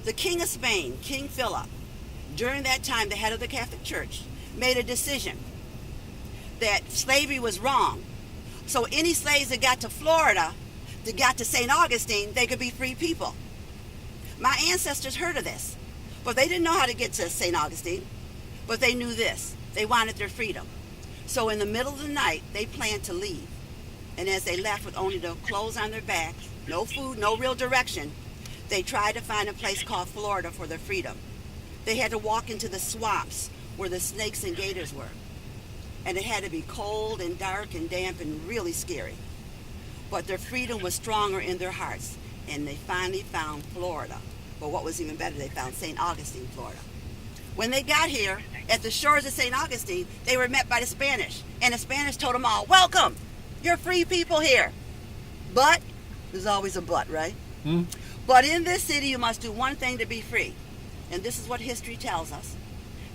The King of Spain, King Philip, during that time, the head of the Catholic Church, made a decision that slavery was wrong. So any slaves that got to Florida, that got to St. Augustine, they could be free people. My ancestors heard of this, but they didn't know how to get to St. Augustine, but they knew this. They wanted their freedom. So in the middle of the night, they planned to leave. And as they left with only the clothes on their backs, no food, no real direction, they tried to find a place called Florida for their freedom. They had to walk into the swamps where the snakes and gators were. And it had to be cold and dark and damp and really scary. But their freedom was stronger in their hearts, and they finally found Florida. But what was even better, they found St. Augustine, Florida. When they got here, at the shores of St. Augustine, they were met by the Spanish. And the Spanish told them all, welcome, you're free people here. But, there's always a but, right? But in this city, you must do one thing to be free. And this is what history tells us.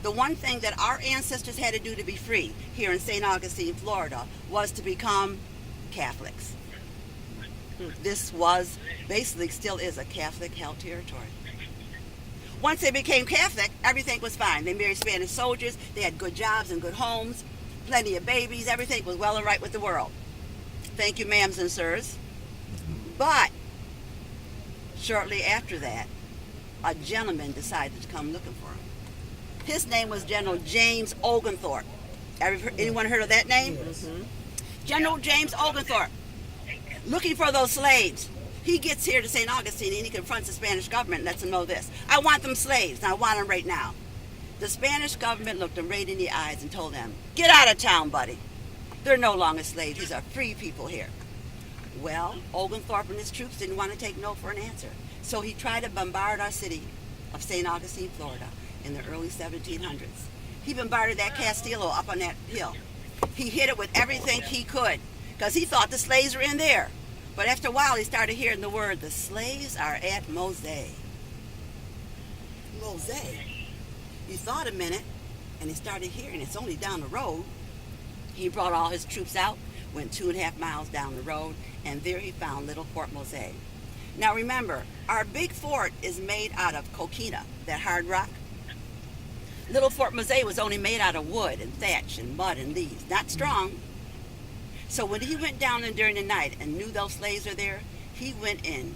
The one thing that our ancestors had to do to be free here in St. Augustine, Florida, was to become Catholics. This was, basically still is, a Catholic-held territory. Once they became Catholic, everything was fine. They married Spanish soldiers, they had good jobs and good homes, plenty of babies, everything was well and right with the world. Thank you, ma'ams and sirs. But, shortly after that, a gentleman decided to come looking for him. His name was General James Oglethorpe. Anyone heard of that name? General James Oglethorpe, looking for those slaves. He gets here to St. Augustine and he confronts the Spanish government and lets them know this. I want them slaves, and I want them right now. The Spanish government looked them right in the eyes and told them, get out of town, buddy. They're no longer slaves. These are free people here. Well, Oglethorpe and his troops didn't want to take no for an answer. So he tried to bombard our city of St. Augustine, Florida in the early 1700s. He bombarded that Castillo up on that hill. He hit it with everything he could because he thought the slaves were in there. But after a while, he started hearing the word, the slaves are at Mose. Mose. He thought a minute, and he started hearing it's only down the road. He brought all his troops out, went 2.5 miles down the road, and there he found little Fort Mose. Now remember, our big fort is made out of coquina, that hard rock. Little Fort Mose was only made out of wood and thatch and mud and leaves, not strong. So when he went down in during the night and knew those slaves were there, he went in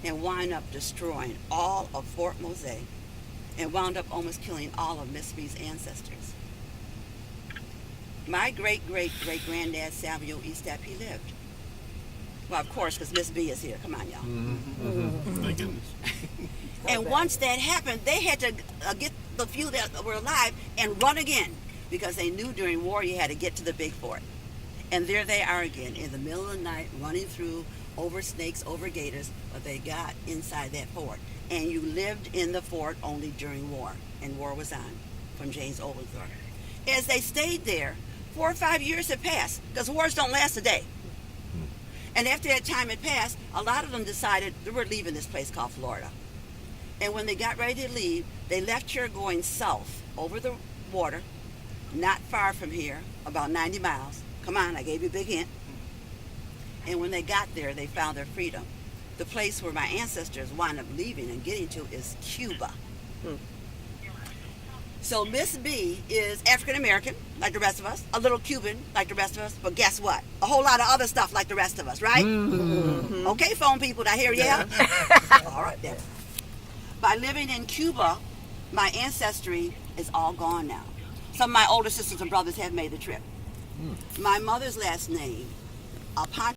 and wound up destroying all of Fort Mose and wound up almost killing all of Miss B's ancestors. My great-great-great-granddad, Samuel Estep, he lived. Well, of course, because Miss B is here. Come on, y'all. Thank goodness. And once that happened, they had to get the few that were alive and run again because they knew during war you had to get to the big fort. And there they are again in the middle of the night running through over snakes, over gators, but they got inside that fort. And you lived in the fort only during war, and war was on from James Oglethorpe. As they stayed there, 4 or 5 years had passed because wars don't last a day. And after that time had passed, a lot of them decided they were leaving this place called Florida. And when they got ready to leave, they left here going south over the water, not far from here, about 90 miles. Come on, I gave you a big hint. And when they got there, they found their freedom. The place where my ancestors wound up leaving and getting to is Cuba. So Miss B is African American, like the rest of us, a little Cuban, like the rest of us, but guess what? A whole lot of other stuff like the rest of us, right? Okay, phone people, did I hear yeah? All right, then. By living in Cuba, my ancestry is all gone now. Some of my older sisters and brothers have made the trip. My mother's last name, upon